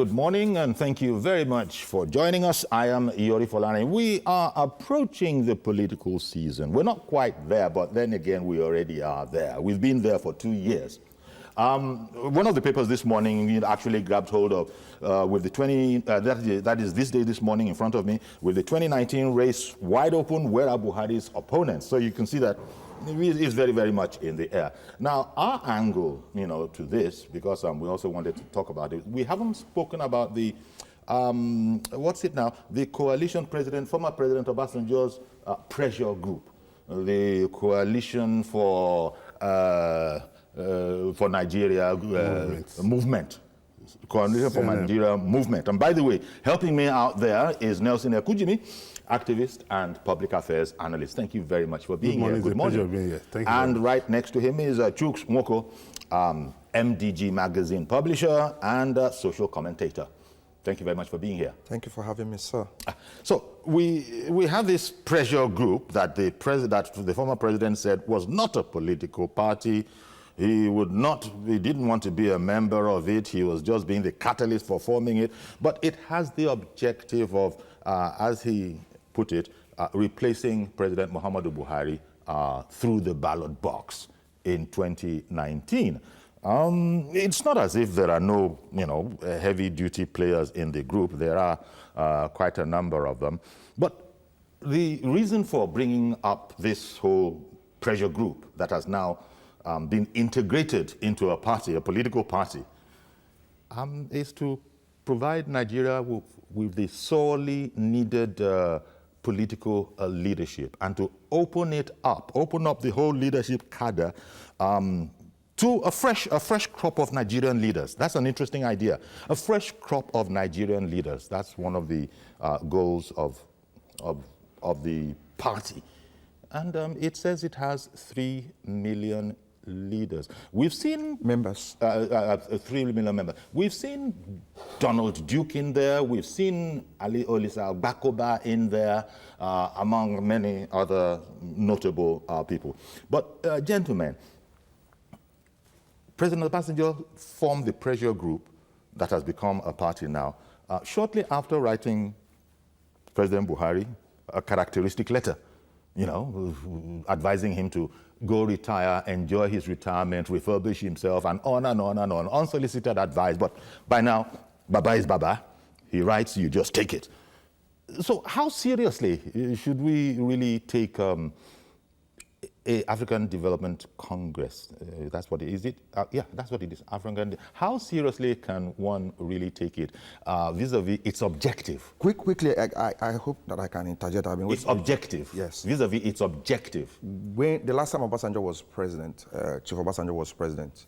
good morning, and thank you very much for joining us. I am Yori Folani. We are approaching the political season. We're not quite there, but then again, we already are there. We've been there for 2 years. One of the papers this morning actually grabbed hold of with the that is this day this morning in front of me, with the 2019 race wide open, where are Buhari's opponents? So you can see that it's very, very much in the air. Now, our angle, to this, because we also wanted to talk about it, we haven't spoken about the, the coalition president, former President Obasanjo's pressure group, the coalition for Nigeria movement. Coalition for Nigeria movement. And by the way, helping me out there is Nelson Ekujimi, activist and public affairs analyst. Thank you very much for being here. Good morning. Being here. Thank you. And right next to him is Chuks Mwoko, MDG magazine publisher and social commentator. Thank you very much for being here. Thank you for having me, sir. So we have this pressure group that the former president said was not a political party. He didn't want to be a member of it. He was just being the catalyst for forming it. But it has the objective of, as he put it, replacing President Muhammadu Buhari through the ballot box in 2019. It's not as if there are no, heavy-duty players in the group. There are quite a number of them. But the reason for bringing up this whole pressure group that has now been integrated into a party, a political party, is to provide Nigeria with the sorely needed political leadership, and to open up the whole leadership cadre to a fresh crop of Nigerian leaders. That's an interesting idea. A fresh crop of Nigerian leaders. That's one of the goals of the party. And it says it has 3 million leaders. We've seen members. 3 million members. We've seen Donald Duke in there. We've seen Ali Olisa Bakoba in there, among many other notable people. But gentlemen, President Obasanjo formed the pressure group that has become a party now, shortly after writing President Buhari a characteristic letter, advising him to go retire, enjoy his retirement, refurbish himself, and on and on and on. Unsolicited advice, but by now, Baba is Baba. He writes, you just take it. So how seriously should we really take African Development Congress? That's what it is. Yeah, that's what it is. How seriously can one really take it vis-a-vis its objective? Quickly, I hope that I can interject. Its objective. Yes. Vis-a-vis its objective. When the last time Obasanjo was president, Chief Obasanjo was president,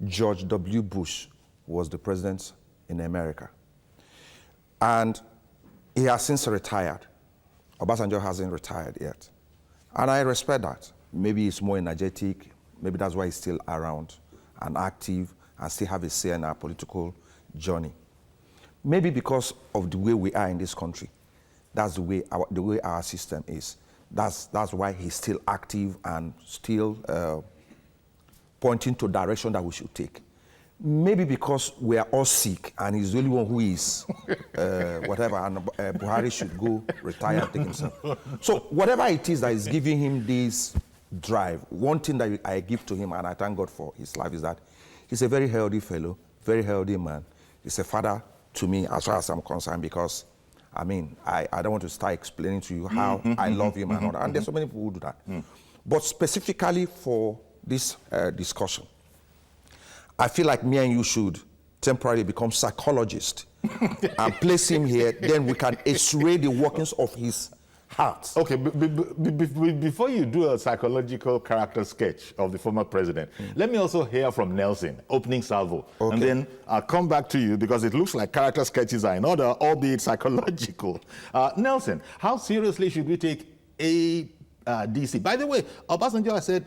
George W. Bush was the president in America. And he has since retired. Obasanjo hasn't retired yet. And I respect that. Maybe he's more energetic. Maybe that's why he's still around and active and still have a say in our political journey. Maybe because of the way we are in this country. That's the way our system is. That's why he's still active and still pointing to direction that we should take. Maybe because we are all sick and he's the only one who is whatever, and Buhari should go retire and take himself. So whatever it is that is giving him this drive, one thing that I give to him, and I thank God for his life, is that he's a very healthy fellow, very healthy man. He's a father to me as far as I'm concerned, because I don't want to start explaining to you how I love him and all that. And there's so many people who do that. But specifically for this discussion, I feel like me and you should temporarily become psychologists and place him here. Then we can x-ray the workings of his heart. Okay, before you do a psychological character sketch of the former president, let me also hear from Nelson, opening salvo. Okay. And then I'll come back to you, because it looks like character sketches are in order, albeit psychological. Nelson, how seriously should we take ADC? By the way, Obasanjo said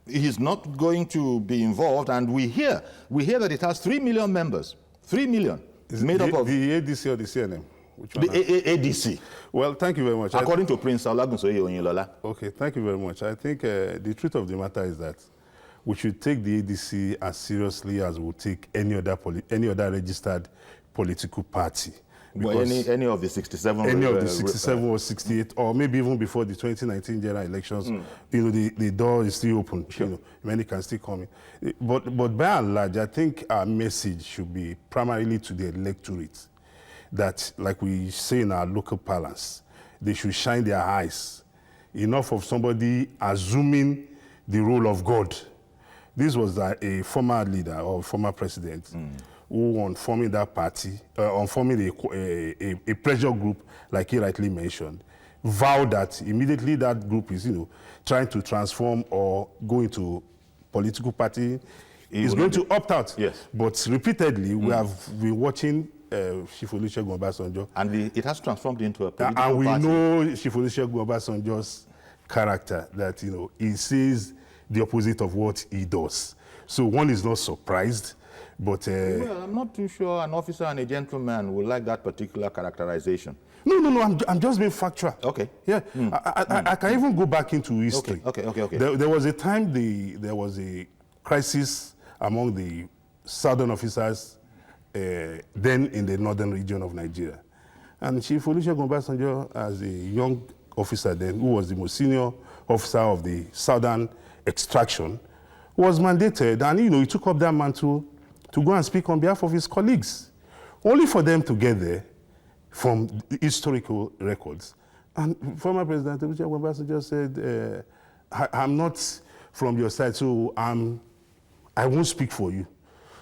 he's not going to be involved, and we hear that it has 3 million members. 3 million. Is made up of the ADC or the CNM? Which one? The ADC. Well, thank you very much. According to Prince Olagunsoye Oyinlola. Okay, thank you very much. I think the truth of the matter is that we should take the ADC as seriously as we'll take any other registered political party. Well, any of the 67? Any of the 67 or 68, or maybe even before the 2019 general elections, you know, the door is still open. Sure. You know, many can still come in. But by and large, I think our message should be primarily to the electorate that, like we say in our local parlance, they should shine their eyes. Enough of somebody assuming the role of God. This was a former leader or former president who, on forming that party, on forming a pressure group, like he rightly mentioned, vowed that immediately that group is, you know, trying to transform or go into political party, is going to opt out. Yes. But repeatedly, we have been watching Chief Olusegun Obasanjo. And it has transformed into a political party. And we know Chief Olusegun Obasanjo's character, that, you know, he says the opposite of what he does. So one is not surprised. But well, I'm not too sure an officer and a gentleman would like that particular characterization. No, I'm just being factual. Okay. Yeah, I can even go back into history. Okay. There was a time there was a crisis among the southern officers then in the northern region of Nigeria. And Chief Olusegun Obasanjo, as a young officer then, who was the most senior officer of the southern extraction, was mandated, and, you know, he took up that mantle to go and speak on behalf of his colleagues, only for them to get there from the historical records. And former President Olusegun Obasanjo said, I'm not from your side, so I won't speak for you.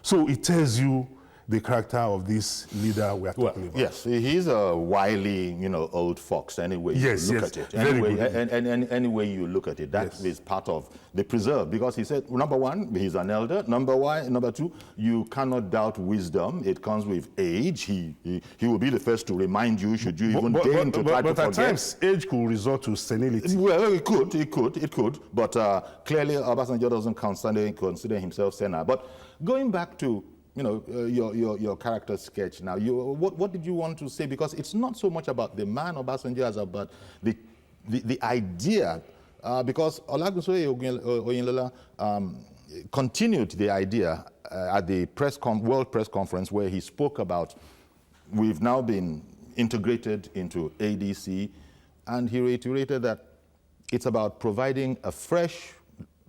So it tells you the character of this leader we are talking about. Yes, he's a wily, you know, old fox. Anyway, you look at it. Any way you look at it, that is part of the preserve. Because he said, number one, he's an elder. Number two, you cannot doubt wisdom. It comes with age. He will be the first to remind you, should you even deign to try to forget. But at times, age could resort to senility. Well, it could. But clearly, Obasanjo doesn't consider himself senile. But going back to, you know, your character sketch now, what did you want to say? Because it's not so much about the man Obasanjo as about the idea, because Olagunsoye Oyinlola continued the idea at the World Press Conference, where he spoke about, we've now been integrated into ADC, and he reiterated that it's about providing a fresh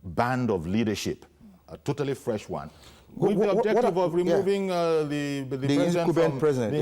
band of leadership, a totally fresh one, with the objective of removing the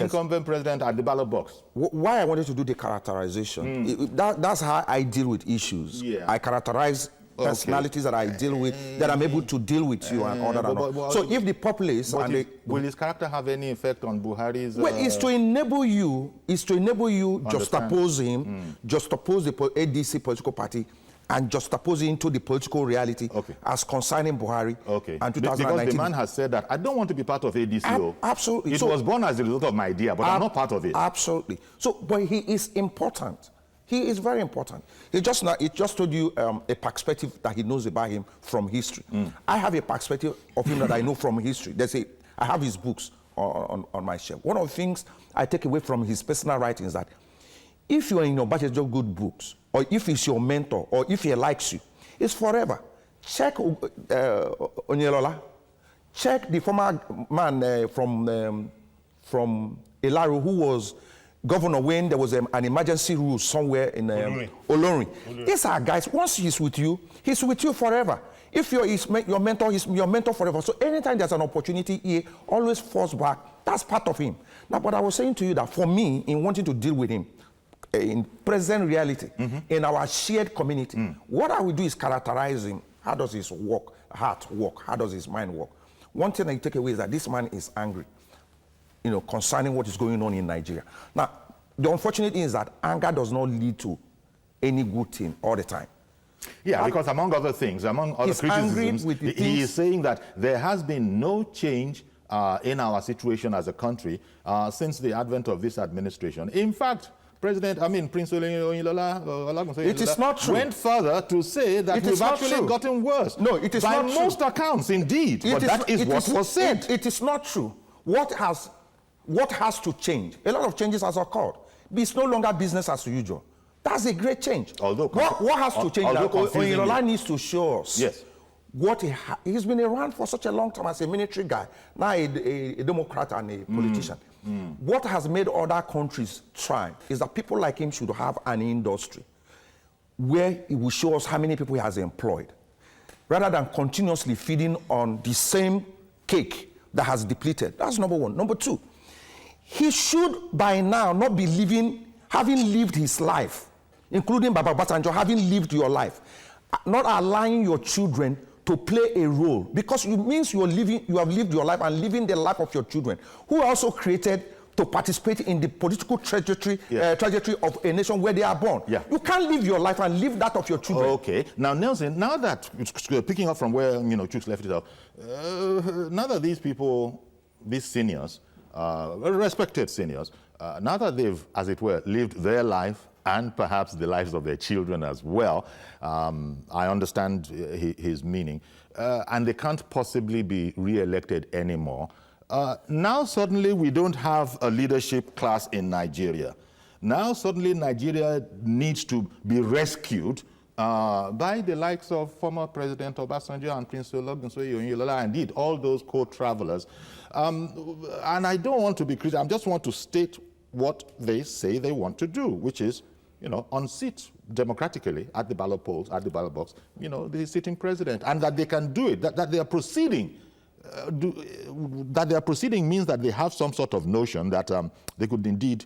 incumbent president at the ballot box. Why I wanted to do the characterization, that's how I deal with issues. Yeah. I characterize personalities that I deal with, that I'm able to deal with you and all that. So if the populace... will his character have any effect on Buhari's... Well, it's to enable you, juxtapose him, juxtapose the ADC political party, and juxtapose it into the political reality as concerning Buhari and 2019. Because the man has said that, I don't want to be part of ADC. Absolutely. It was born as a result of my idea, but I'm not part of it. Absolutely. So, but he is important. He is very important. It just told you a perspective that he knows about him from history. I have a perspective of him that I know from history. I have his books on my shelf. One of the things I take away from his personal writings is that if you are in your Obasanjo good books, or if he's your mentor, or if he likes you, it's forever. Check Onyelola. Check the former man from Ilaro, who was governor when there was an emergency rule somewhere in Olorin. These are guys, once he's with you forever. If you're your mentor, he's your mentor forever. So anytime there's an opportunity, he always falls back. That's part of him. Now, but I was saying to you that for me, in wanting to deal with him, in present reality, in our shared community, what I will do is characterize him. How does his heart work? How does his mind work? One thing I take away is that this man is angry, you know, concerning what is going on in Nigeria. Now, the unfortunate thing is that anger does not lead to any good thing all the time. Yeah, because among other things, among other criticisms, he is saying that there has been no change in our situation as a country since the advent of this administration. In fact, Prince Oyinlola went further to say that we've actually gotten worse. No, it is not true. By most accounts, indeed. But that is what was said. It is not true. What has to change? A lot of changes has occurred. It's no longer business as usual. That's a great change. Although what has to change? Oyinlola needs to show us. Yes. What he's been around for such a long time as a military guy, now a Democrat and a politician. What has made other countries thrive is that people like him should have an industry where he will show us how many people he has employed, rather than continuously feeding on the same cake that has depleted. That's number one. Number two, he should by now not be having lived his life, including Baba Obasanjo, having lived your life, not allowing your children to play a role, because it means you have lived your life and living the life of your children, who are also created to participate in the political trajectory of a nation where they are born. Yeah. You can't live your life and live that of your children. Okay. Now, Nelson, now that, picking up from where, Chooks left it off, now that these people, these seniors, respected seniors, now that they've, as it were, lived their life and perhaps the lives of their children as well, I understand his meaning, and they can't possibly be re-elected anymore. Now suddenly we don't have a leadership class in Nigeria. Now suddenly Nigeria needs to be rescued by the likes of former President Obasanjo and Prince Ologunsoye, indeed all those co-travelers. And I don't want to be critical, I just want to state what they say they want to do, which is, unseat democratically at the ballot polls, at the ballot box, the sitting president, and that they can do it, that they are proceeding. That they are proceeding means that they have some sort of notion that they could indeed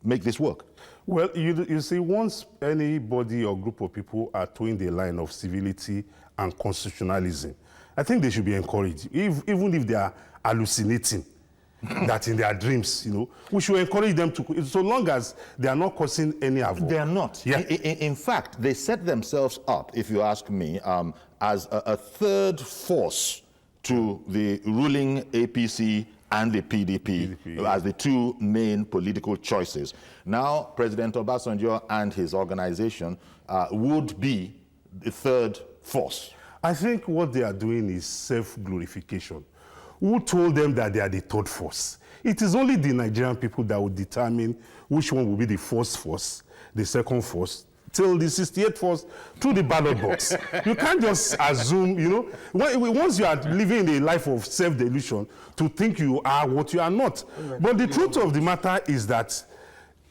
make this work. Well, you see, once anybody or group of people are towing the line of civility and constitutionalism, I think they should be encouraged, even if they are hallucinating that in their dreams, we should encourage them to, so long as they are not causing any havoc. They are not. Yeah. In fact, they set themselves up, if you ask me, as a third force to the ruling APC and the PDP as the two main political choices. Now, President Obasanjo and his organization would be the third force. I think what they are doing is self-glorification. Who told them that they are the third force? It is only the Nigerian people that will determine which one will be the first force, the second force, till the 68th force through the ballot box. You can't just assume, once you are living a life of self-delusion, to think you are what you are not. But the truth of the matter is that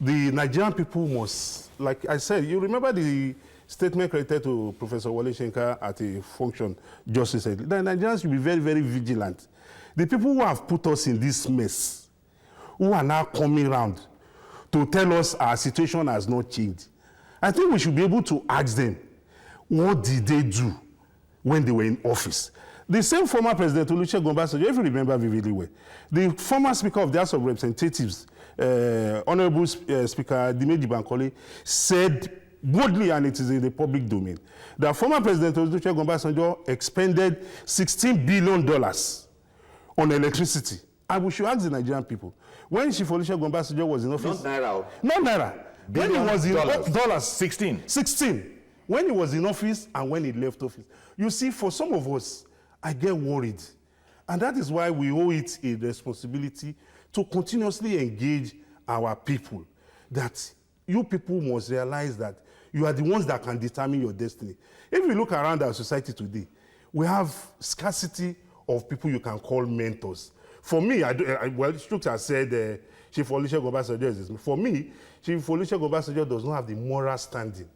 the Nigerian people must, like I said, you remember the statement credited to Professor Wole Soyinka at a function just recently. The Nigerians should be very, very vigilant. The people who have put us in this mess, who are now coming around to tell us our situation has not changed, I think we should be able to ask them, what did they do when they were in office? The same former President Olusegun Obasanjo, if you remember vividly well, the former Speaker of the House of Representatives, Honorable Speaker Dimeji Bankole, said boldly, and it is in the public domain, that former President Olusegun Obasanjo expended $16 billion on electricity. And we should ask the Nigerian people, when Chief Olusegun Obasanjo was in office... Not Naira. Not Naira. When he was in dollars. 16. 16. When he was in office and when he left office. You see, for some of us, I get worried. And that is why we owe it a responsibility to continuously engage our people. That you people must realize that you are the ones that can determine your destiny. If you look around our society today, we have scarcity of people you can call mentors. For me, well, Chooks has said Chief Olusegun Obasanjo is this. For me, Chief Olusegun Obasanjo does not have the moral standing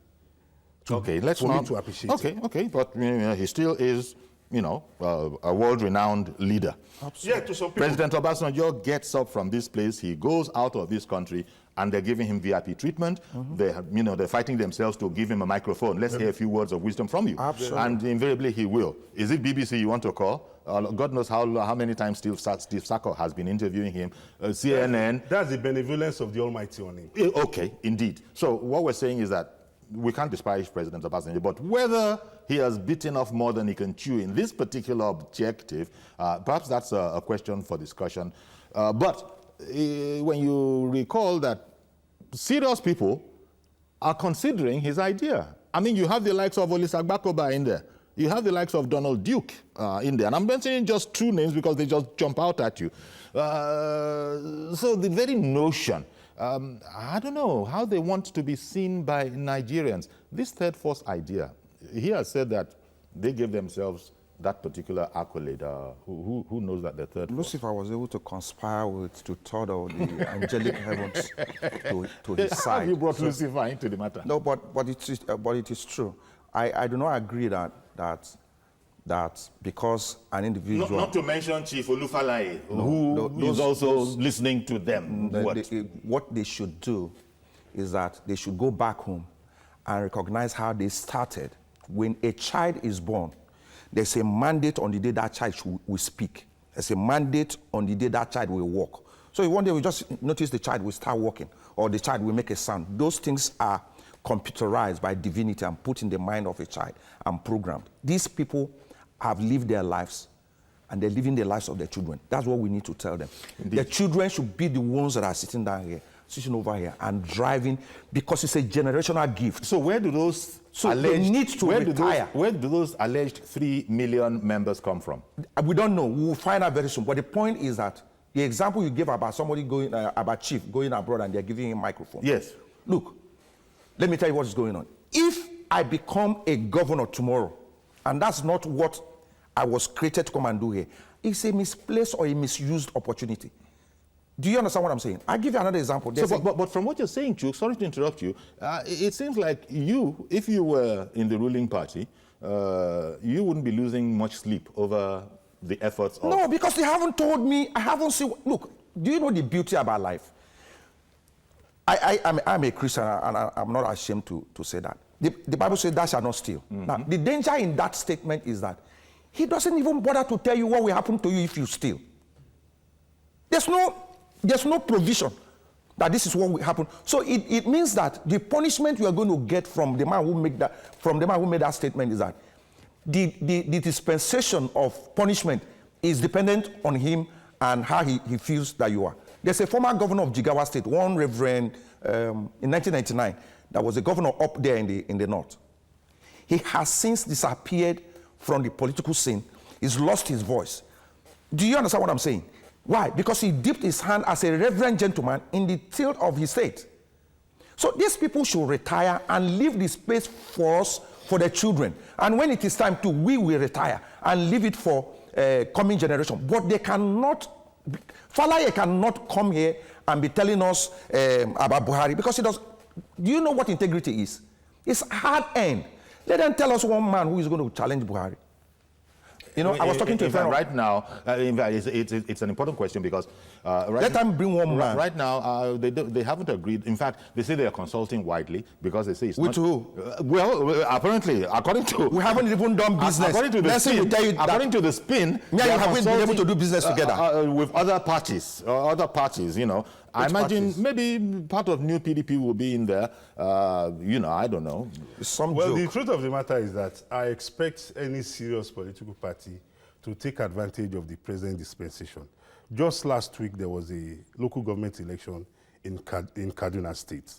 for me to appreciate him. Okay, but he still is, a world-renowned leader. Absolutely. Yeah, to some people. President Obasanjo gets up from this place, he goes out of this country, and they're giving him VIP treatment. They're fighting themselves to give him a microphone. Let's hear a few words of wisdom from you. Absolutely. And invariably he will. Is it BBC you want to call? God knows how many times Steve Sako has been interviewing him. CNN. That's the benevolence of the Almighty on him. Okay, indeed. So what we're saying is that we can't disparage President Obasanjo, but whether he has bitten off more than he can chew in this particular objective, perhaps that's a question for discussion. But when you recall that serious people are considering his idea. I mean, you have the likes of Olusegun in there. You have the likes of Donald Duke in there. And I'm mentioning just two names because they just jump out at you. So the very notion, I don't know how they want to be seen by Nigerians. This third force idea, he has said that they give themselves that particular accolade? Who knows that the third force? Lucifer was able to conspire to tottle the angelic heavens to his side. How have you brought Lucifer into the matter? No, but it is true. I do not agree that because an individual... Not to mention Chief Olufalaye, who is also listening to them. What they should do is that they should go back home and recognize how they started. When a child is born, there's a mandate on the day that child will speak. There's a mandate on the day that child will walk. So one day we just notice the child will start walking, or the child will make a sound. Those things are computerized by divinity and put in the mind of a child and programmed. These people have lived their lives, and they're living the lives of their children. That's what we need to tell them. Indeed. Their children should be the ones that are sitting down here, sitting over here, and driving, because it's a generational gift. So where do those they need to retire. Where do those alleged 3 million members come from? We don't know. We'll find out very soon. But the point is that the example you gave about somebody going, about Chief going abroad and they're giving him a microphone. Yes. Look, let me tell you what is going on. If I become a governor tomorrow, and that's not what I was created to come and do here, it's a misplaced or a misused opportunity. Do you understand what I'm saying? I'll give you another example. So, but from what you're saying, Chuk, sorry to interrupt you, it seems like you, if you were in the ruling party, you wouldn't be losing much sleep over the efforts of... No, because they haven't told me, I haven't seen... Look, do you know the beauty about life? I'm a Christian, and I'm not ashamed to say that. The Bible says, thou shalt not steal. Mm-hmm. Now, the danger in that statement is that he doesn't even bother to tell you what will happen to you if you steal. There's no provision that this is what will happen. So it means that the punishment you are going to get from the man who made that statement is that the dispensation of punishment is dependent on him and how he feels that you are. There's a former governor of Jigawa State, one reverend, in 1999, that was a governor up there in the north. He has since disappeared from the political scene. He's lost his voice. Do you understand what I'm saying? Why? Because he dipped his hand as a reverend gentleman in the till of his state. So these people should retire and leave the space for us, for their children. And when it is time to, we will retire and leave it for coming generation. But they cannot, Falaye cannot come here and be telling us about Buhari, because he does. Do you know what integrity is? It's hard-earned. Let them tell us one man who is going to challenge Buhari. You know, I was talking to a friend right now. It's an important question because let them bring one man. Right now, they haven't agreed. In fact, they say they are consulting widely because they say it's with not. Who? Well, apparently, according to we haven't even done business. According to the spin, yeah, you haven't been able to do business together with other parties. You know. I imagine maybe part of new PDP will be in there. You know, I don't know. The truth of the matter is that I expect any serious political party to take advantage of the present dispensation. Just last week, there was a local government election in Kaduna State.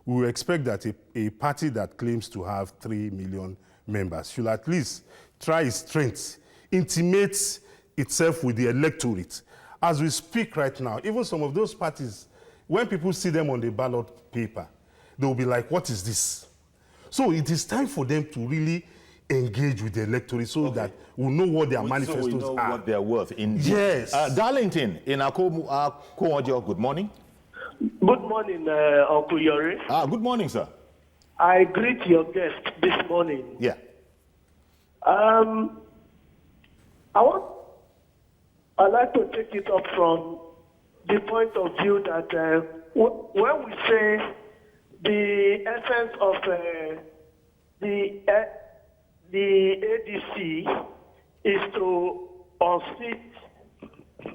We expect that a party that claims to have 3 million members should at least try its strength, intimate itself with the electorate. As we speak right now, even some of those parties, when people see them on the ballot paper, they will be like, what is this? So it is time for them to really engage with the electorate so that we know what their manifestos are. So we know what they're worth. Yes. Darlington, in Akomojo, good morning. Good morning, Uncle Yori. Good morning, sir. I greet your guest this morning. Yeah. I'd like to take it up from the point of view that when we say the essence of the ADC is to unseat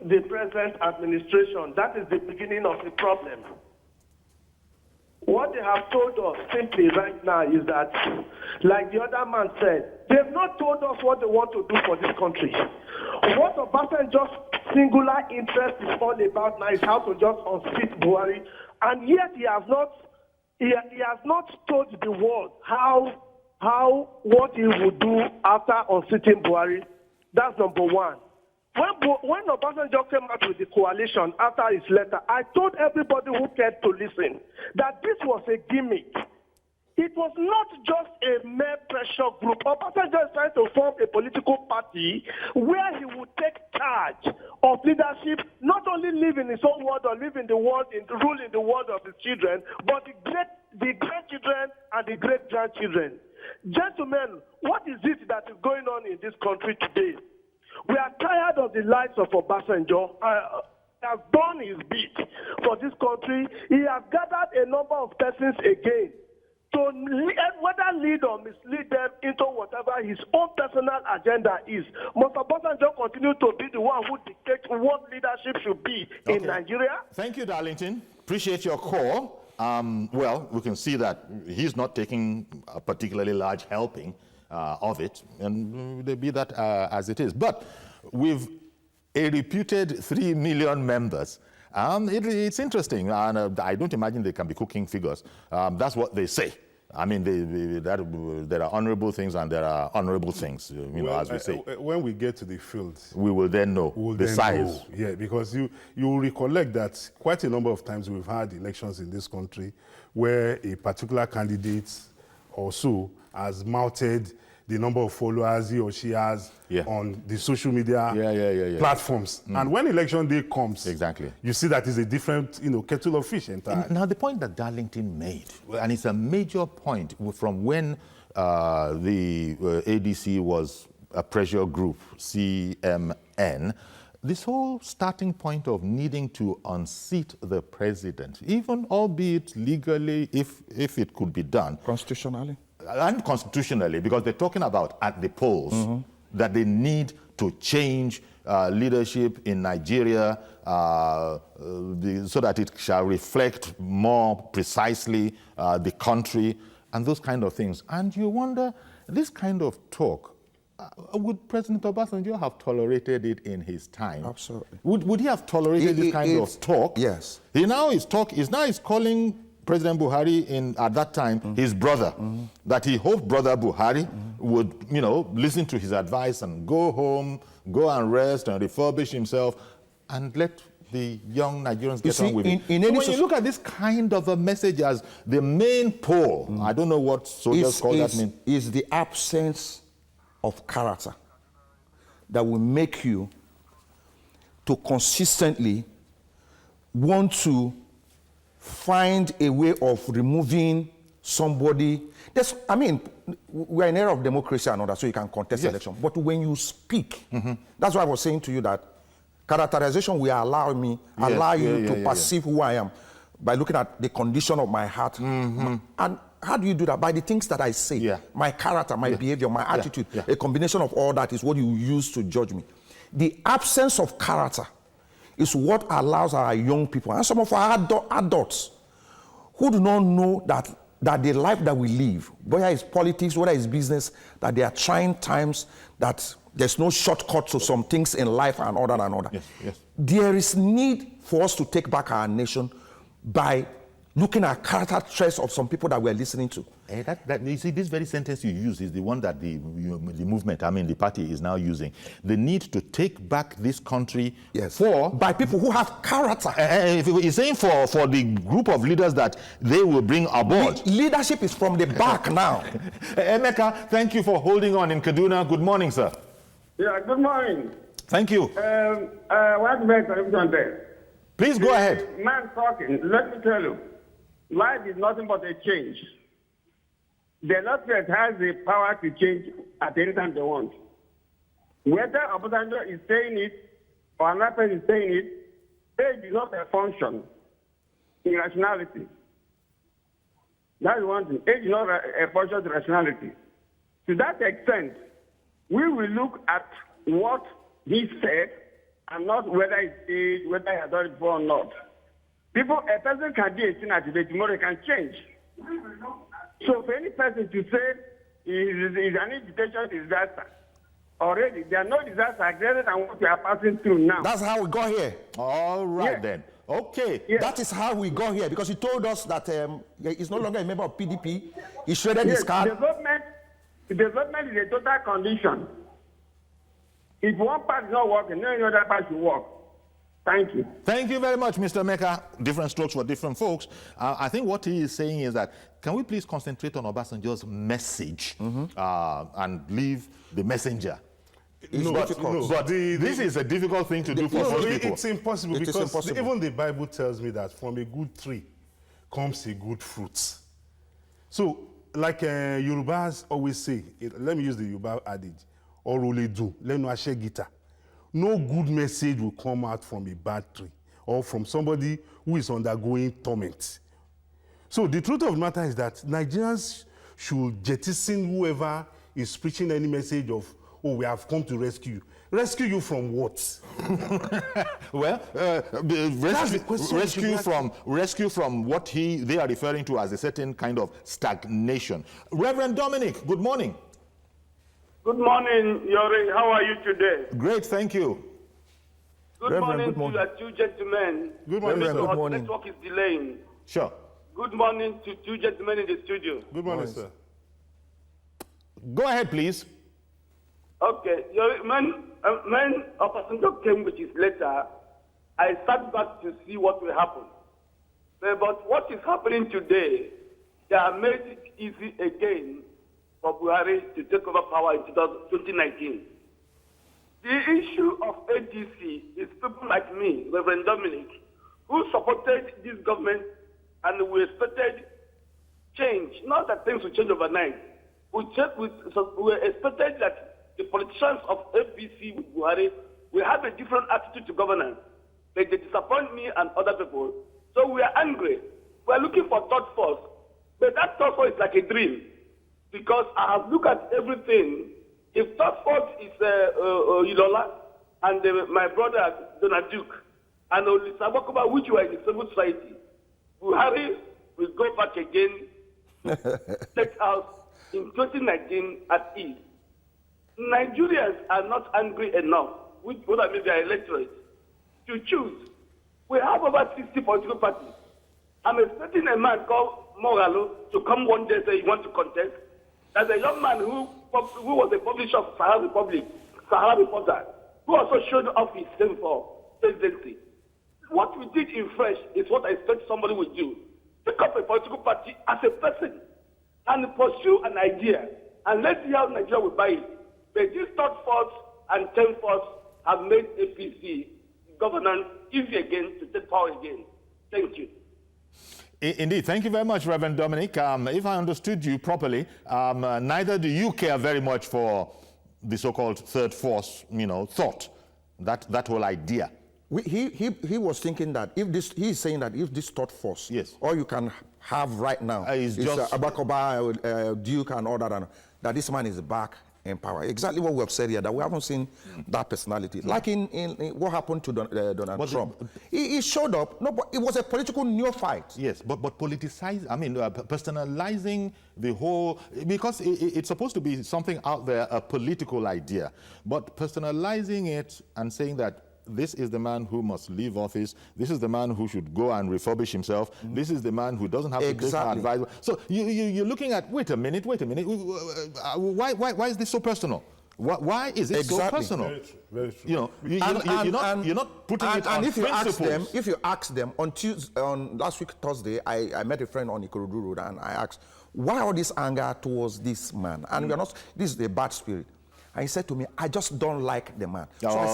the present administration, that is the beginning of the problem. What they have told us simply right now is that, like the other man said, they've not told us what they want to do for this country. What Obasanjo's singular interest is all about now is how to just unseat Buhari, and yet he has not told the world what he would do after unseating Buhari. That's number one. When Obasanjo came out with the coalition after his letter, I told everybody who cared to listen that this was a gimmick. it was not just a mere pressure group. Obasanjo is trying to form a political party where he would take charge of leadership, not only live in his own world or live in the world, rule in the world of his children, but the grandchildren and the great-grandchildren. Gentlemen, what is it that is going on in this country today? We are tired of the lies of Obasanjo. He has done his bit for this country. He has gathered a number of persons again to whether lead or mislead them into whatever his own personal agenda is. Must Obasanjo continue to be the one who dictates what leadership should be in Nigeria? Thank you, Darlington. Appreciate your call. Well, we can see that he's not taking a particularly large helping of it, and be that as it is. But with a reputed 3 million members, it's interesting, and I don't imagine they can be cooking figures. That's what they say. I mean, there are honorable things and there are honorable things, as we say. When we get to the field, we will then know the size. Yeah, because you will recollect that quite a number of times we've had elections in this country where a particular candidate or so has mounted the number of followers he or she has on the social media platforms. And when election day comes, you see that it's a different kettle of fish entirely. Now, the point that Darlington made, and it's a major point from when the ADC was a pressure group, CMN, this whole starting point of needing to unseat the president, even albeit legally, if it could be done. Constitutionally? And constitutionally, because they're talking about at the polls that they need to change leadership in Nigeria so that it shall reflect more precisely the country and those kind of things. And you wonder, this kind of talk, would President Obasanjo have tolerated it in his time? Absolutely. Would he have tolerated this kind of talk? Yes. He's now calling President Buhari at that time his brother, that he hoped brother Buhari would, listen to his advice and go home, go and rest and refurbish himself and let the young Nigerians get on with it. When you look at this kind of a message as the main pole, I don't know what soldiers call that mean. Is the absence of character that will make you to consistently want to find a way of removing somebody. We're in an era of democracy and all that, so you can contest election. But when you speak, that's why I was saying to you that characterization will allow you to perceive who I am by looking at the condition of my heart. And how do you do that? By the things that I say, my character, my behavior, my attitude. A combination of all that is what you use to judge me. The absence of character is what allows our young people and some of our adults who do not know that the life that we live, whether it's politics, whether it's business, that there are trying times, that there's no shortcut to some things in life and all that and all that. There is need for us to take back our nation by looking at character traits of some people that we're listening to. You see, this very sentence you use is the one that the movement, the party is now using. The need to take back this country by people who have character. He's saying for the group of leaders that they will bring aboard. Leadership is from the back now. EMEKA, thank you for holding on in Kaduna. Good morning, sir. Yeah, good morning. Thank you. Please go ahead. Man talking, let me tell you, life is nothing but a change. The electorate has the power to change at any time they want. Whether Obasanjo is saying it or another person is saying it, age is not a function in rationality. That is one thing. Age is not a function of rationality. To that extent, we will look at what he said and not whether it's age, whether he has done it before or not. A person can do a thing today, tomorrow can change. So for any person to say is an invitation to disaster, already there are no disasters greater than what we are passing through now. That's how we got here. All right then. Okay. That is how we got here, because he told us that he's no longer a member of PDP. He shredded his card. Development is a total condition. If one part is not working, no other part should work. Thank you. Thank you very much, Mr. EMEKA. Different strokes for different folks. I think what he is saying is that, can we please concentrate on Obasanjo's message and leave the messenger? But this is a difficult thing to do for most people. It's impossible because even the Bible tells me that from a good tree comes a good fruit. So, like Yorubas always say, let me use the Yoruba adage, Orole do, lenu ashe gita. No good message will come out from a bad tree or from somebody who is undergoing torment. So the truth of the matter is that Nigerians should jettison whoever is preaching any message of, oh, we have come to rescue you. Rescue you from what? Well, rescue from what they are referring to as a certain kind of stagnation. Reverend Dominic, good morning. Good morning, Yori. How are you today? Great, thank you. Good morning to you two gentlemen. Good morning, sir. Good morning. Network is delaying. Sure. Good morning to two gentlemen in the studio. Good morning, sir. Go ahead, please. Okay. When Obasanjo came with his letter, I sat back to see what will happen. But what is happening today, they have made it easy again for Buhari to take over power in 2019. The issue of ADC is people like me, Reverend Dominic, who supported this government and we expected change. Not that things will change overnight. We expected that the politicians of APC with Buhari will have a different attitude to governance. They disappoint me and other people. So we are angry. We are looking for third force. But that third force is like a dream. Because I have looked at everything. If third force is Ilola and my brother Donald Duke and Olisabokoba, which were in the civil society, Buhari will go back again, State House in 2019 at ease. Nigerians are not angry enough, what I mean their electorate, to choose. We have over 60 political parties. I'm expecting a man called Mogalo to come one day and say he wants to contest. There's a young man who was a publisher of Sahara Reporter, who also showed off his name for presidency. What we did in Fresh is what I expect somebody would do. Pick up a political party as a person and pursue an idea, and let's see how Nigeria will buy it. But this third force and 10th force have made APC governance easy again to take power again. Thank you. Indeed. Thank you very much, Reverend Dominic. If I understood you properly, neither do you care very much for the so-called third force, thought, that whole idea. He was thinking that he's saying that if this third force, yes, all you can have right now is Abakoba, Duke and all that this man is back in power. Exactly what we have said here, that we haven't seen that personality. Like in what happened to Donald Trump. He showed up, but it was a political neophyte. Yes, but personalizing the whole, because it's supposed to be something out there, a political idea, but personalizing it and saying that this is the man who must leave office. This is the man who should go and refurbish himself. This is the man who doesn't have to take an advisor. So you're looking at, wait a minute. Why is this so personal? Why is it so personal? Very true. Very true. You're not putting it on principles. If you ask them, on last week, Thursday, I met a friend on Ikorodu Road and I asked, why all this anger towards this man? And this is a bad spirit. And he said to me, I just don't like the man. So I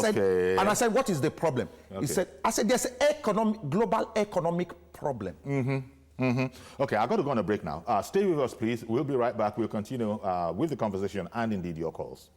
said, what is the problem? Okay. He said, there's an global economic problem. Okay, I've got to go on a break now. Stay with us, please. We'll be right back. We'll continue with the conversation and indeed your calls.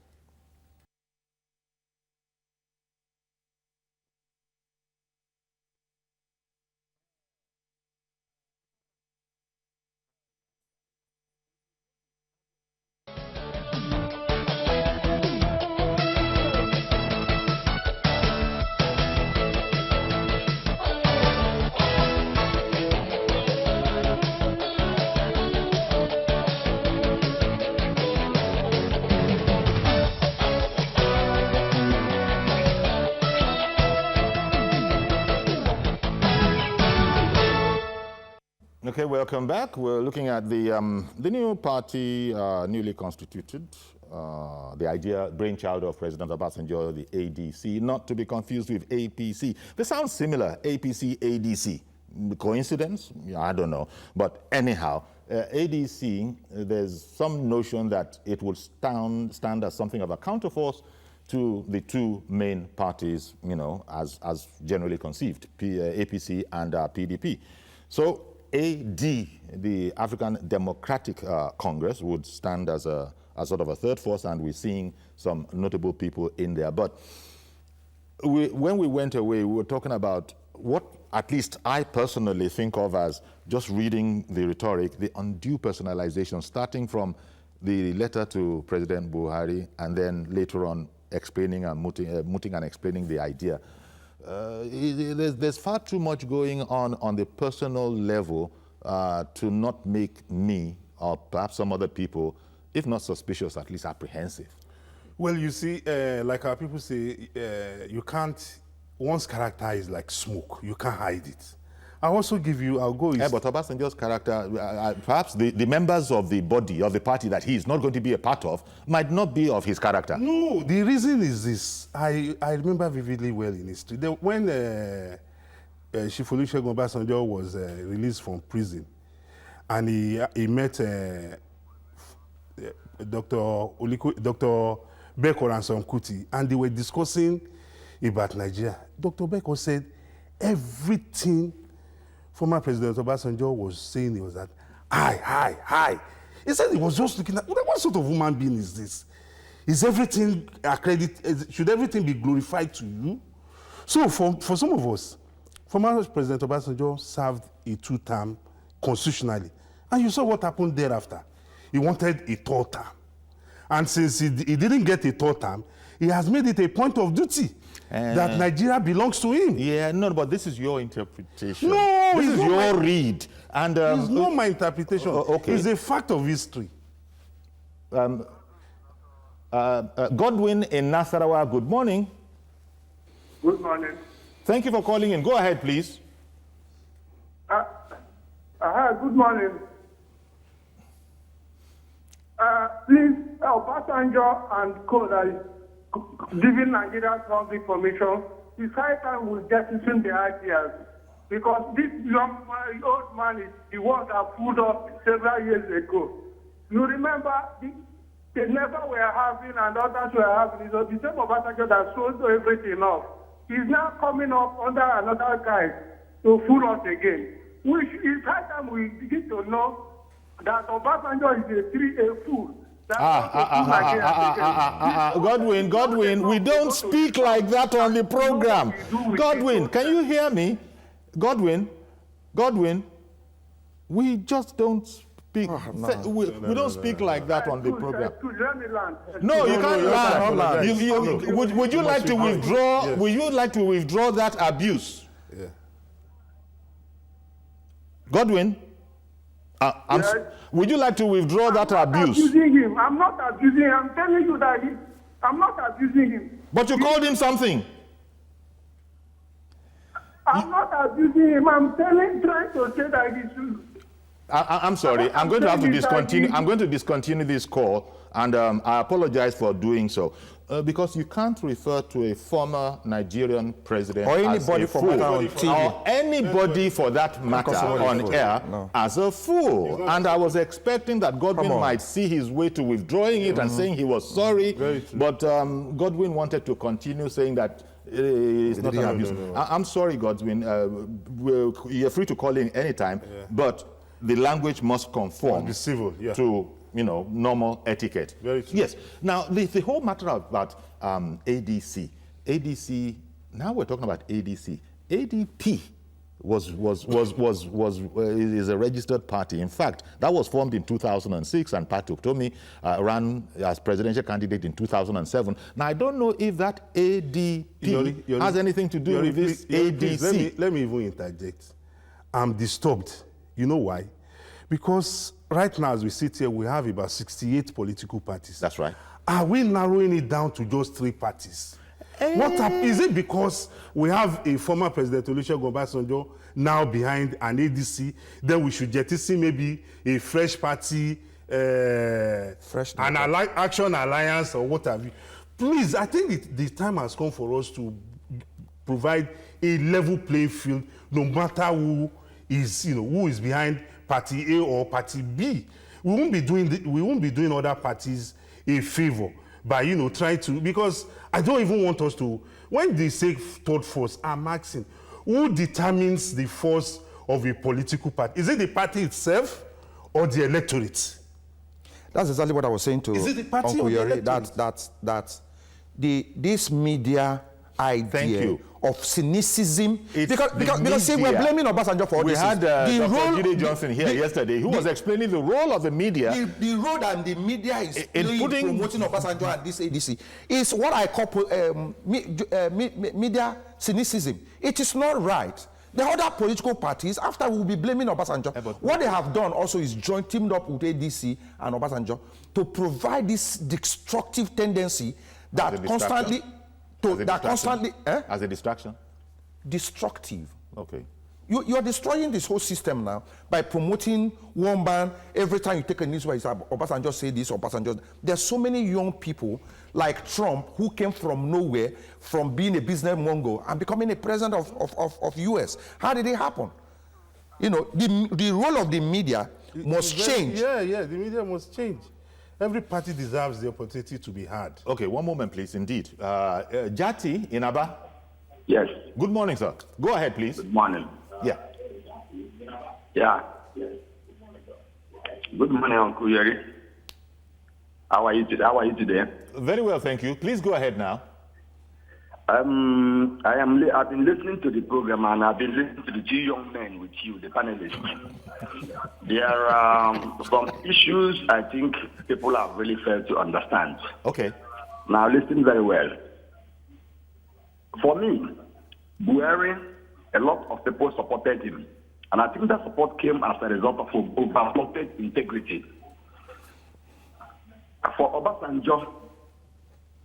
Okay, welcome back. We're looking at the new party, newly constituted, the idea, brainchild of President Obasanjo, the ADC, not to be confused with APC. They sound similar, APC, ADC. Coincidence? Yeah, I don't know. But anyhow, ADC, there's some notion that it would stand as something of a counterforce to the two main parties, you know, as generally conceived, APC and PDP. So AD, the African Democratic Congress, would stand as sort of a third force, and we're seeing some notable people in there. But when we went away, we were talking about what at least I personally think of as, just reading the rhetoric, the undue personalization, starting from the letter to President Buhari and then later on explaining and mooting and explaining the idea. There's far too much going on the personal level to not make me or perhaps some other people, if not suspicious, at least apprehensive. Well, you see, like our people say, you can't, one's character is like smoke. You can't hide it. I'll also give you, I'll go... Yeah, but Obasanjo's character, perhaps the members of the body, of the party that he is not going to be a part of, might not be of his character. No, the reason is this. I remember vividly well in history. When Chief Olusegun Obasanjo was released from prison, and he met Dr. Beko and Sam Kuti, and they were discussing about Nigeria. Dr. Beko said everything former President Obasanjo was saying, was that, hi. He said he was just looking at, what sort of human being is this? Is everything accredited? Should everything be glorified to you? So for some of us, former President Obasanjo served a 2-term constitutionally. And you saw what happened thereafter. He wanted a 3rd term. And since he didn't get a 3rd term, he has made it a point of duty that Nigeria belongs to him. Yeah, no, but this is your interpretation. No, this is your read. And it's not my interpretation. Okay. It's a fact of history. Godwin in Nasarawa, good morning. Good morning. Thank you for calling in. Go ahead, please. Good morning. Please, Obasanjo and co that is giving Nigeria some information. It's high time we jettison the ideas, because this old man is the one that pulled up several years ago. You remember, they never were having and others were having. It was the same Obasanjo that sold everything off. He's now coming up under another guy to fool us again. Which is high time we begin to know that Obasanjo is a fool. Godwin, we don't speak like that on the program. Godwin, can you hear me? Godwin, we just don't speak. We don't speak like that on the program. No, you can't land. Would you like to withdraw? Would you like to withdraw that abuse? Yeah. Godwin, would you like to withdraw that abuse? I'm not abusing him. I'm telling you that I'm not abusing him. But you called him something. I'm not abusing him. I'm trying to say that he should. I'm sorry. I'm going to have to discontinue. I'm going to discontinue this call, and I apologize for doing so. Because you can't refer to a former Nigerian president or anybody as a fool, or anybody for that matter on air as a fool. And I was expecting that Godwin might see his way to withdrawing it and saying he was sorry, but Godwin wanted to continue saying that it's not an abuse. I'm sorry, Godwin. You're free to call in anytime, but the language must conform to normal etiquette. Very true. Yes. Now, the whole matter about ADC, now we're talking about ADC. ADP is a registered party. In fact, that was formed in 2006, and Pat Uktomi ran as presidential candidate in 2007. Now, I don't know if that ADP has anything to do with this ADC. Let me even interject. I'm disturbed. You know why? Because right now, as we sit here, we have about 68 political parties. That's right. Are we narrowing it down to just 3 parties? Is it because we have a former President Olusegun Obasanjo now behind an ADC, then we should jettison maybe a fresh party action alliance or what have you. Please, I think the time has come for us to provide a level playing field, no matter who is, who is behind Party A or Party B. We won't be doing other parties a favor by, trying to, because I don't even want us to, when they say third force, I'm asking, who determines the force of a political party? Is it the party itself or the electorate? That's exactly what I was saying to Is it the party Uncle or the Yeri, electorate? this media idea of cynicism, because see, we're blaming Obasanjo for all this. We had Dr. Jide Johnson here yesterday, who was explaining the role of the media. The role that the media is promoting Obasanjo and this ADC is what I call media cynicism. It is not right. The other political parties, after we'll be blaming Obasanjo, what they have done also is teamed up with ADC and Obasanjo to provide this destructive tendency that constantly... As a distraction? Destructive. Okay. You're destroying this whole system now by promoting one man. Every time you take a newspaper, it's Obasanjo say this, Obasanjo. There's so many young people like Trump who came from nowhere, from being a business mongo and becoming a president of US. How did it happen? The role of the media must change. Yeah, the media must change. Every party deserves the opportunity to be heard. Okay, one moment, please, indeed. JACHI in Aba? Yes. Good morning, sir. Go ahead, please. Good morning. Yeah. Yeah. Good morning, Uncle Yeri. How are you today? Very well, thank you. Please go ahead now. I've been listening to the program, and I've been listening to the two young men with you, the panelists. There are some issues I think people have really failed to understand. Okay. Now listen very well. For me, Buhari, a lot of people supported him. And I think that support came as a result of overflowed integrity. For Obasanjo,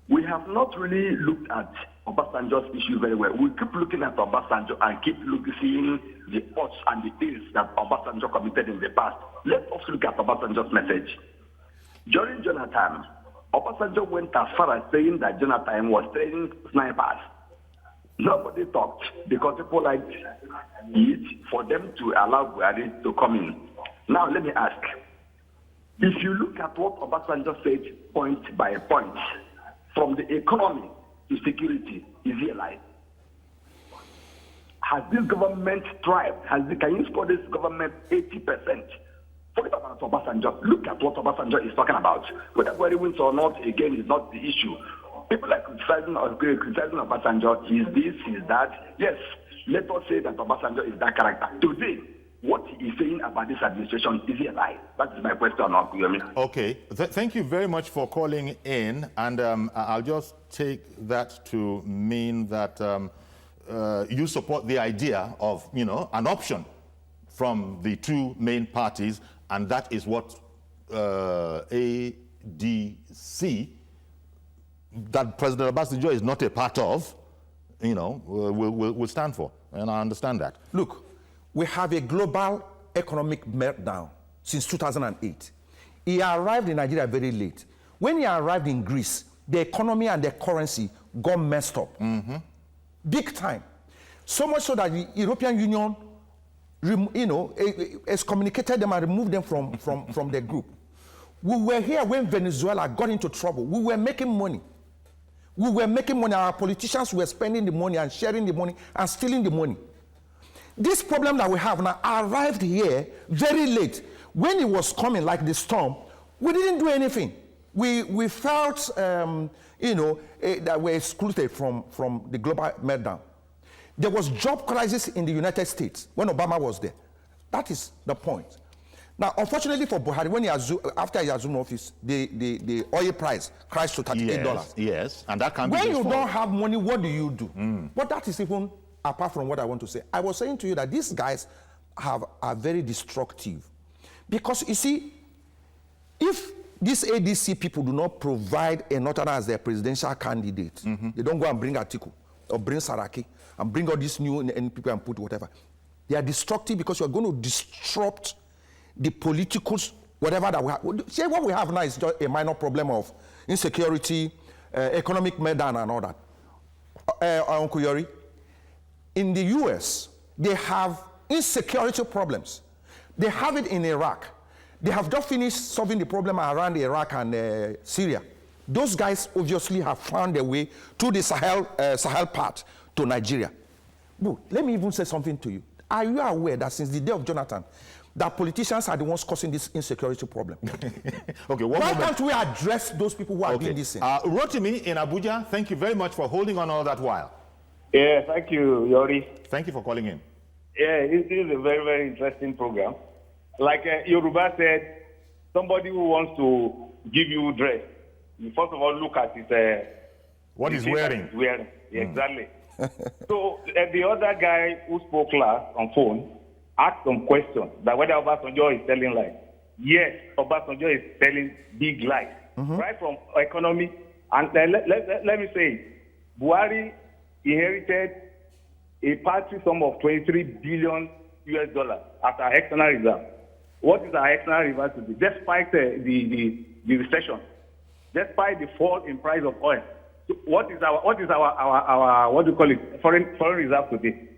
we have not really looked at Obasanjo's issue very well. We keep looking at Obasanjo and keep seeing the odds and the things that Obasanjo committed in the past. Let us look at Obasanjo's message. During Jonathan, Obasanjo went as far as saying that Jonathan was training snipers. Nobody talked because people liked it for them to allow Buhari to come in. Now let me ask, if you look at what Obasanjo said point by point, from the economy to security, is he alive? Has this government thrived? Can you score this government 80%? Forget about Obasanjo. Look at what Obasanjo is talking about. Whether Buhari wins or not, again, is not the issue. People are criticizing Obasanjo, is this, is that. Yes, let us say that Obasanjo is that character. Today, what he is saying about this administration, is he alive? That is my question, Uncle Yemi. Okay. Thank you very much for calling in. And I'll just take that to mean that you support the idea of, an option from the two main parties, and that is what ADC, that President Obasanjo is not a part of, will stand for. And I understand that. Look, we have a global economic meltdown since 2008. He arrived in Nigeria very late. When he arrived in Greece, the economy and the currency got messed up. Big time. So much so that the European Union, excommunicated them and removed them from the group. We were here when Venezuela got into trouble. We were making money. We were making money. Our politicians were spending the money and sharing the money and stealing the money. This problem that we have now arrived here very late. When it was coming like the storm, we didn't do anything. We felt, that we're excluded from the global meltdown. There was job crisis in the United States when Obama was there. That is the point. Now, unfortunately for Buhari, when after he assumed office, the oil price crashed to $38. Yes, and that can be when you don't have money, what do you do? But that is even apart from what I want to say. I was saying to you that these guys are very destructive. Because, you see, if these ADC people do not provide a Northerner as their presidential candidate, they don't go and bring Atiku or bring Saraki and bring all these new people and put whatever. They are destructive because you are going to disrupt the political whatever that we have. See, what we have now is just a minor problem of insecurity, economic meltdown and all that. Uncle Yori, in the US, they have insecurity problems. They have it in Iraq. They have just finished solving the problem around Iraq and Syria. Those guys obviously have found their way to the Sahel part to Nigeria. But let me even say something to you. Are you aware that since the day of Jonathan, that politicians are the ones causing this insecurity problem? Okay, why can't we address those people who are doing this thing? Rotimi in Abuja, thank you very much for holding on all that while. Yeah, thank you, Yori. Thank you for calling in. Yeah, this is a very, very interesting program. Like Yoruba said, somebody who wants to give you dress, you first of all look at his what he's wearing. Yeah, exactly. So the other guy who spoke last on phone asked some questions that whether Obasanjo is telling lies. Yes, Obasanjo is telling big lies, right from economy. And let me say, Buhari inherited a paltry sum of $23 billion as our external reserve. What is our external reserve today? Despite the recession, despite the fall in price of oil, so what is our what do you call it, foreign reserve today?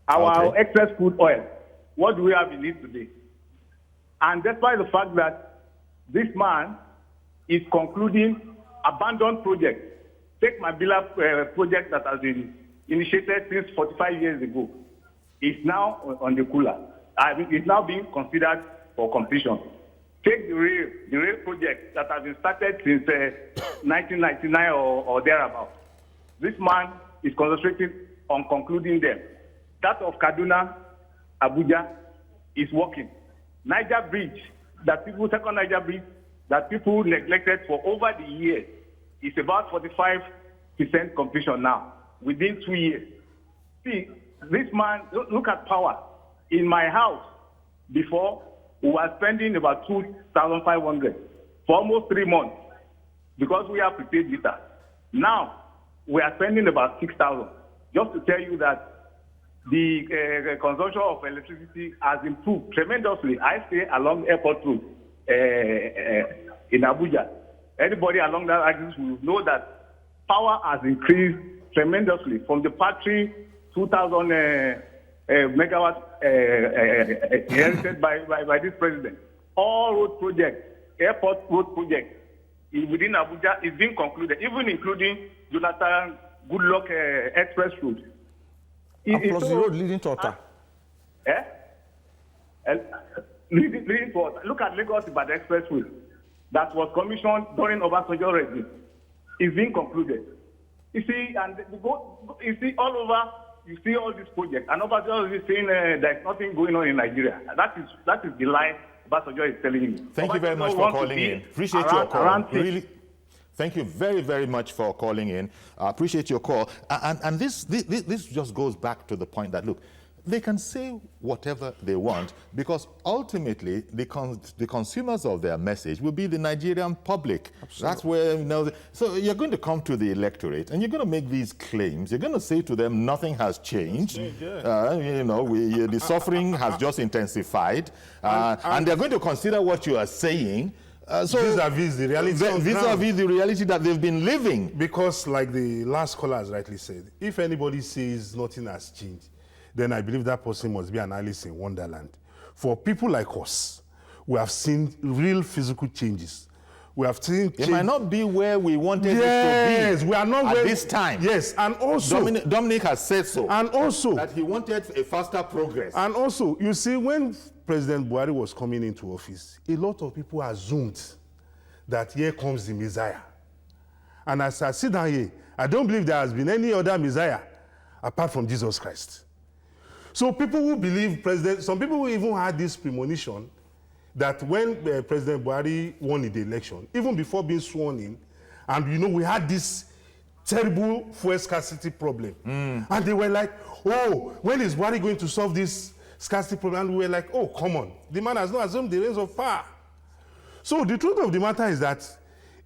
Our excess crude oil, what do we have in it today? And despite the fact that this man is concluding abandoned projects, take Mabila project that has been initiated since 45 years ago, is now on the cooler. It's now being considered for completion. Take the rail project that has been started since 1999 or thereabout. This man is concentrating on concluding them. That of Kaduna, Abuja, is working. Niger Bridge, second Niger Bridge, that people neglected for over the years, is about 45% completion now, within 2 years. See, this man, look at power. In my house, before, we were spending about 2,500 for almost 3 months because we have prepaid meter. Now, we are spending about 6,000. Just to tell you that the consumption of electricity has improved tremendously. I stay along Airport Road in Abuja. Anybody along that axis will know that power has increased tremendously from the paltry 2,000 megawatts inherited by this president. All road projects, airport road projects within Abuja is being concluded, even including Jonathan Goodluck Express Road. Plus the road leading to Ota. Leading to Ota. Look at Lagos Ibadan Expressway that was commissioned during Obasanjo regime. Is being concluded. You see, and you see all over. You see all these projects, and Obasanjo is saying there's nothing going on in Nigeria. That is the lie Obasanjo is telling you. Thank you very much for calling in. Appreciate your call. Really, thank you very, very much for calling in. Appreciate your call. And this just goes back to the point that, look, they can say whatever they want because ultimately the consumers of their message will be the Nigerian public. Absolutely. That's where, so you're going to come to the electorate and you're going to make these claims. You're going to say to them nothing has changed. The suffering has just intensified. And they're going to consider what you are saying. Vis-a-vis the reality. Vis-a-vis the reality that they've been living. Because like the last caller has rightly said, if anybody says nothing has changed, then I believe that person must be an Alice in Wonderland. For people like us, we have seen real physical changes. We have seen it might not be where we wanted it to be. Yes, we are not at this time. Yes, and also Dominic has said so. And also that he wanted a faster progress. And also, you see, when President Buhari was coming into office, a lot of people assumed that here comes the Messiah. And as I sit down here, I don't believe there has been any other Messiah apart from Jesus Christ. So people who believe some people who even had this premonition that when President Buhari won in the election, even before being sworn in, and we had this terrible fuel scarcity problem. And they were like, oh, when is Buhari going to solve this scarcity problem? And we were like, oh, come on. The man has not assumed the reins of power. So the truth of the matter is that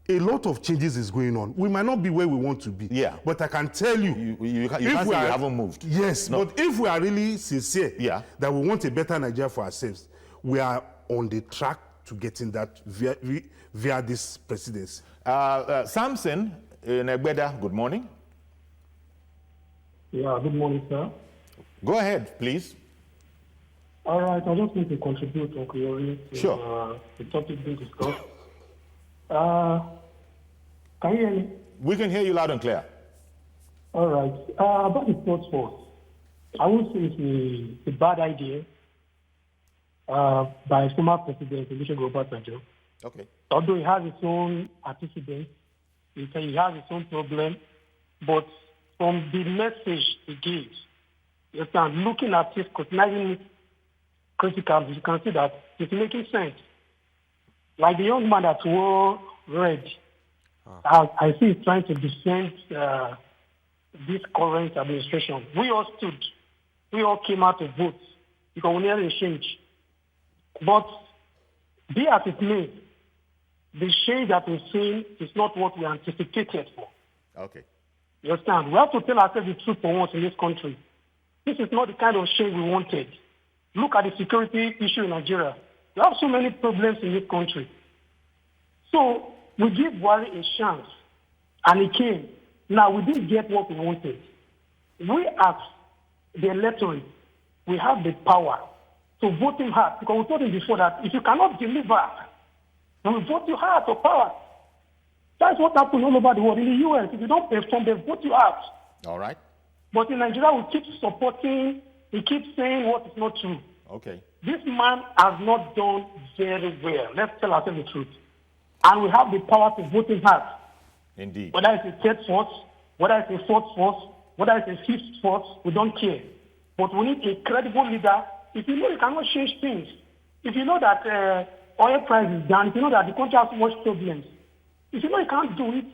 a lot of changes is going on. We might not be where we want to be. Yeah. But I can tell you, you can't say you haven't moved. Yes, no. But if we are really sincere that we want a better Nigeria for ourselves, we are on the track to getting that via this presidency. Samson in EGBEDA, good morning. Yeah, good morning, sir. Go ahead, please. All right, I just need to contribute to Sure. the topic being discussed. Can you hear me? We can hear you loud and clear. All right. About the sports force, I would say it's a bad idea by former President Olusegun Obasanjo. Okay. Although he has its own antecedents, he has its own problem, but from the message he gives, you can looking at it, scrutinizing it critically, you can see that it's making sense. Like the young man that wore red, I see he's trying to defend this current administration. We all stood, we all came out to vote because we needed a change. But be as it may, the change that we're seeing is not what we anticipated for. Okay. You understand? We have to tell ourselves the truth for once in this country. This is not the kind of change we wanted. Look at the security issue in Nigeria. We have so many problems in this country. So we give Buhari a chance, and he came. Now, we didn't get what we wanted. We, as the electorate, we have the power to vote him hard, because we told him before that if you cannot deliver, we will vote you hard for power. That's what happened all over the world. In the U.S., if you don't perform, they vote you out. All right. But in Nigeria, we keep supporting, we keep saying what is not true. Okay. This man has not done very well. Let's tell ourselves the truth. And we have the power to vote him hard. Indeed. Whether it's a third force, whether it's a fourth force, whether it's a fifth force, we don't care. But we need a credible leader. If you know you cannot change things, if you know that oil price is down, if you know that the country has so much problems, if you know you can't do it,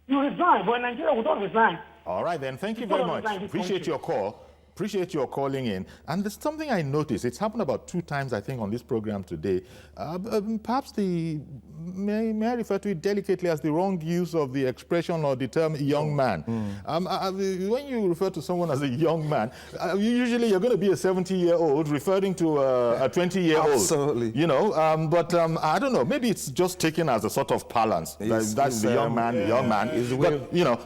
you resign. But in Nigeria, we don't resign. All right, then. Thank you very much. Appreciate your call. Appreciate your calling in. And there's something I noticed. It's happened about 2 times, I think, on this program today. Perhaps may I refer to it delicately as the wrong use of the expression or the term young man. When you refer to someone as a young man, usually you're going to be a 70-year-old referring to a 20-year-old. Absolutely. You know, but I don't know. Maybe it's just taken as a sort of balance. That's the young man, the young man. But, you know,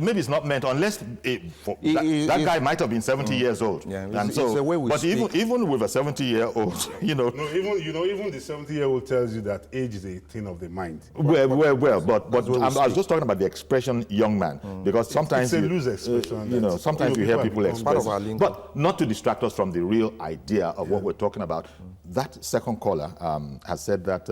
maybe it's not meant unless that guy might have been 70 years old. Yeah, and it's the way we but speak. even with a 70-year-old, you know. No, even the 70-year-old tells you that age is a thing of the mind. But I was just talking about the expression "young man" because sometimes it's a loose expression. You know, sometimes you hear people express, lingo. but not to distract us from the real idea of what we're talking about. That second caller has said that.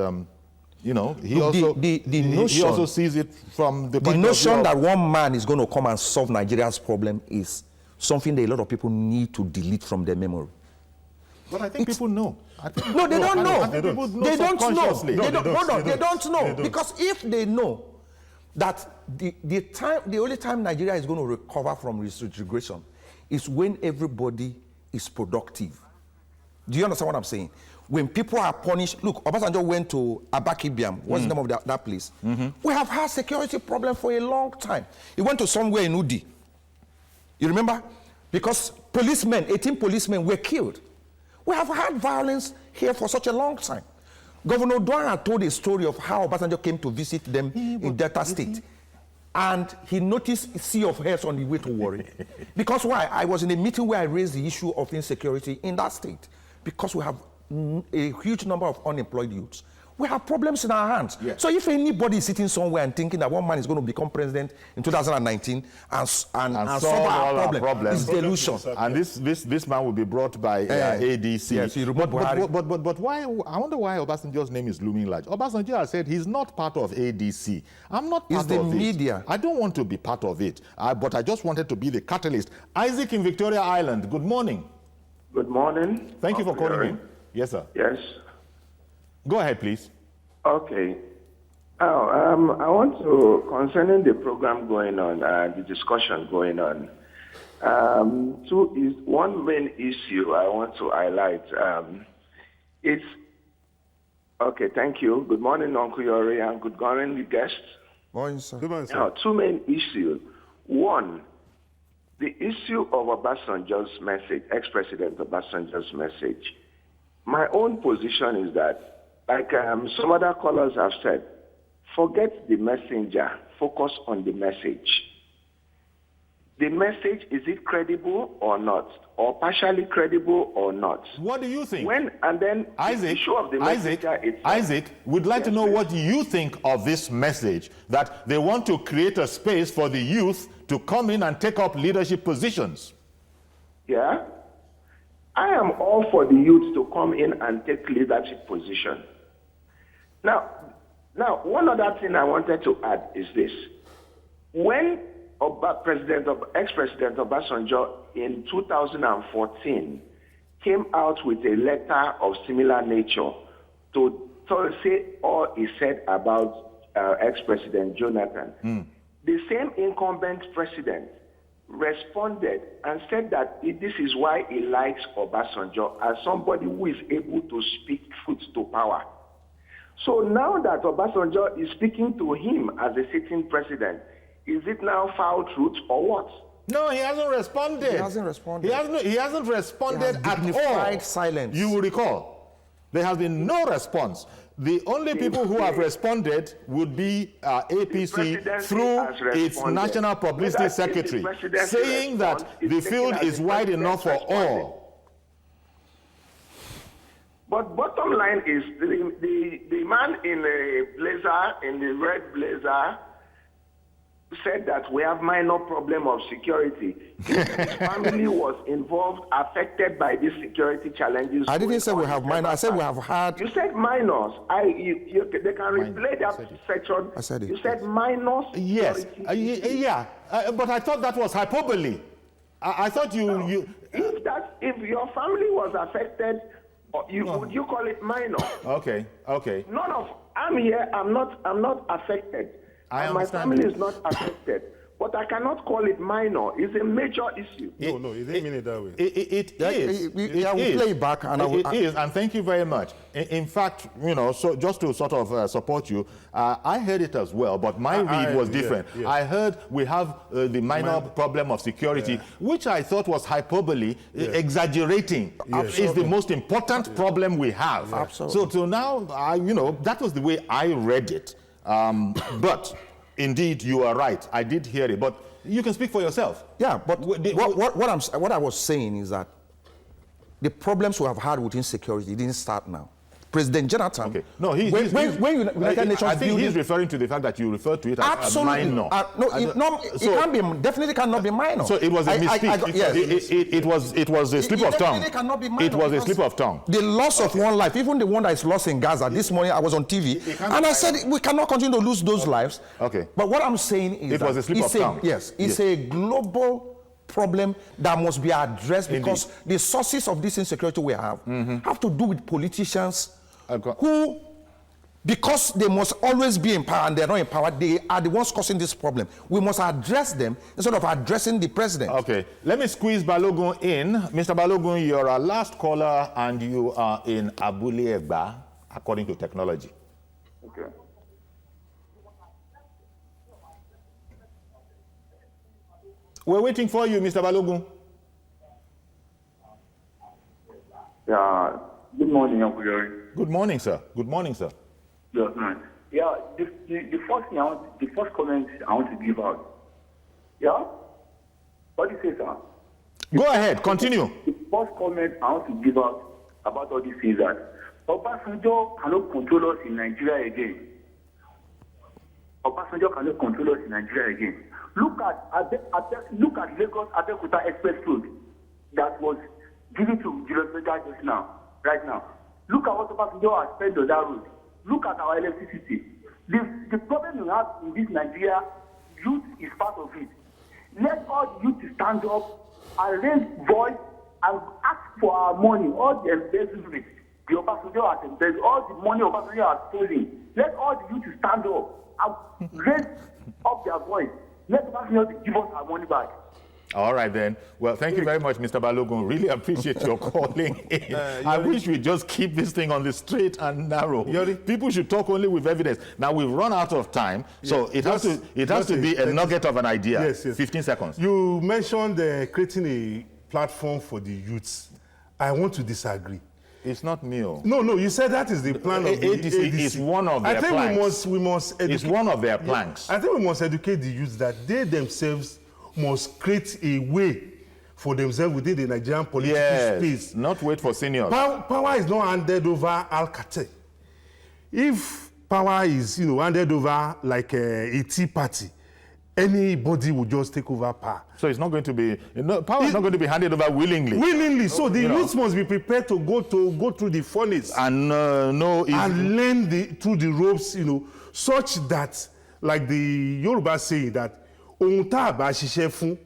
You know, he also sees it from the point of view notion that one man is going to come and solve Nigeria's problem is something that a lot of people need to delete from their memory. But I think people know. No, they don't know. They don't know. They don't know. Because if they know that the only time Nigeria is going to recover from retrogression is when everybody is productive. Do you understand what I'm saying? When people are punished, look, Obasanjo went to ABIA, what's the name of that place? We have had security problem for a long time. He went to somewhere in Udi. You remember? Because 18 policemen were killed. We have had violence here for such a long time. Governor Duara told a story of how Obasanjo came to visit them in Delta State. And he noticed a sea of heads on the way to Warri. Because why? I was in a meeting where I raised the issue of insecurity in that state. Because we have a huge number of unemployed youths. We have problems in our hands. Yeah. So if anybody is sitting somewhere and thinking that one man is going to become president in 2019 and solve our problem, it's delusion. And this man will be brought by ADC. Yes, but why? I wonder why Obasanjo's name is looming large. Obasanjo has said he's not part of ADC. I'm not part of it. It's the media. I don't want to be part of it. But I just wanted to be the catalyst. Isaac in Victoria Island, good morning. Good morning. Thank you for calling in. Yes, sir. Yes. Go ahead, please. Okay. I want to, concerning the program going on, the discussion going on, one main issue I want to highlight. It's, okay, thank you. Good morning, Uncle Yori, and good morning, the guests. Morning, sir. Good morning, sir. Now, 2 main issues. One, the issue of Obasanjo's message, ex-President Obasanjo's message. My own position is that like some other callers have said, forget the messenger, focus on the message. The message, is it credible or not? Or partially credible or not? What do you think? And then Isaac, the issue of the messenger itself. Isaac, we'd like to know please. what you think of this message, that they want to create a space for the youth to come in and take up leadership positions. Yeah? I am all for the youth to come in and take leadership position. Now, one other thing I wanted to add is this. When ex-President Obasanjo in 2014 came out with a letter of similar nature to say all he said about ex-President Jonathan, the same incumbent president responded and said that this is why he likes Obasanjo as somebody who is able to speak truth to power. So now that Obasanjo is speaking to him as a sitting president, is it now foul truth or what? No, he hasn't responded. He hasn't responded. He hasn't responded at all. Dignified silence. You will recall, there has been no response. The only people who have responded would be APC through its national publicity secretary, saying that the field is wide enough for all. But bottom line is the man in a blazer, in the red blazer, said that we have minor problem of security. His family was involved, affected by these security challenges. I didn't say we have minor. I said we have had. You said minors. They can replay that section. I said it. You said minors. Yes. But I thought that was hyperbole. I thought you. If your family was affected, would you call it minor? Okay. I'm here. I'm not affected. My family is not affected. But I cannot call it minor. It's a major issue. No, you didn't mean it that way. It is. I will play it back. And it is, and thank you very much. In fact, so just to sort of support you, I heard it as well, but my read was different. Yeah. I heard we have the minor problem of security, which I thought was hyperbole, exaggerating. Is the most important problem we have. Absolutely. So now, that was the way I read it. But indeed, you are right. I did hear it, but you can speak for yourself. Yeah, but what I was saying is that the problems we have had with insecurity didn't start now. President Jonathan. Okay. No, when United Nations I think he's referring to the fact that you referred to it as minor. It definitely cannot be minor. So it was a mistake. It was a slip of tongue. It was a slip of tongue. The loss of one life, even the one that is lost in Gaza. This morning I was on TV and I said we cannot continue to lose those lives. Okay. But what I'm saying is it was a slip of tongue. Yes, it's a global problem that must be addressed because the sources of this insecurity we have to do with politicians who, because they must always be in power and they're not in power, they are the ones causing this problem. We must address them instead of addressing the president. Okay, let me squeeze Balogun in. Mr. Balogun, you're our last caller and you are in ABUJA, according to technology. Okay. We're waiting for you, Mr. Balogun. Yeah. Good morning, Uncle Yori. Good morning, sir. Good morning, sir. Yes, man. Yeah, the first thing the first comment I want to give out. Yeah? What do you say, sir? Go ahead, continue. The first comment I want to give out about all these things that Obasanjo cannot control us in Nigeria again. Obasanjo cannot control us in Nigeria again. Look at Lagos Abeokuta Express Road that was given to Julius Berger just now. Right now, look at what Obasanjo has spent on that road. Look at our electricity. The problem we have in this Nigeria, youth is part of it. Let all the youth stand up and raise voice and ask for our money. All the embezzlement, the Obasanjo has embezzled, all the money Obasanjo has stolen. Let all the youth stand up and raise up their voice. Let Obasanjo give us our money back. All right, then. Well, thank you very much, Mr. Balogun. Really appreciate your calling in. I wish we just keep this thing on the straight and narrow. People should talk only with evidence. Now, we've run out of time, so it has to be a nugget of an idea. Yes. 15 seconds. You mentioned creating a platform for the youths. I want to disagree. It's not new. No, you said that is the plan of the ADC is one of their planks. I think we must educate. It's one of their planks. I think we must educate the youth that they themselves must create a way for themselves within the Nigerian political space. Not wait for seniors. Power is not handed over Alcatel. If power is, handed over like a tea party, anybody will just take over power. So it's not going to be, power is not going to be handed over willingly. Willingly. So the youth must be prepared to go through the furnace and and learn through the ropes, such that, like the Yoruba saying that, ohun tá a bá ṣiṣẹ́ fún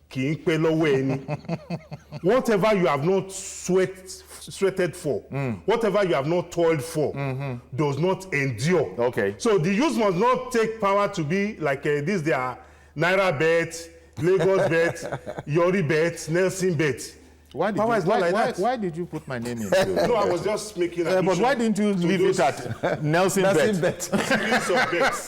kì í pẹ́ lọ́wọ́ ẹni. Whatever you have not sweated for, whatever you have not toiled for, does not endure. Okay. So the youth must not take power to be like this. They are Naira bet, Lagos bet, Yori bet, Nelson bet. Why did you put my name in? No, I was just making a but why didn't you leave it at Nelson bet?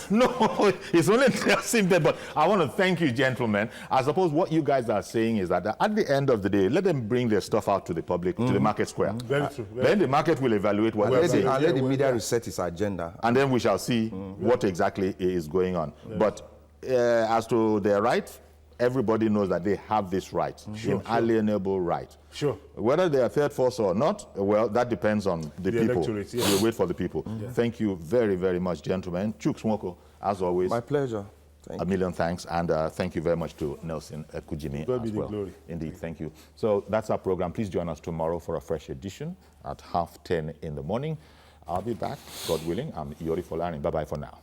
No, it's only Nelson bet. But I want to thank you, gentlemen. I suppose what you guys are saying is that at the end of the day, let them bring their stuff out to the public, to the market square. Very true. Then the market will evaluate what they say. And let the media reset its agenda. And then we shall see what exactly is going on. But as to their right, everybody knows that they have this right, inalienable right. Sure. Whether they are third force or not, well, that depends on the people. We'll wait for the people. Thank you very, very much, gentlemen. Chuks Mwoko, as always. My pleasure. A million thanks, and thank you very much to Nelson Kujimi as well. Glory. Indeed, thank you. So that's our program. Please join us tomorrow for a fresh edition at 10:30 in the morning. I'll be back, God willing. I'm Yori Folani. Bye-bye for now.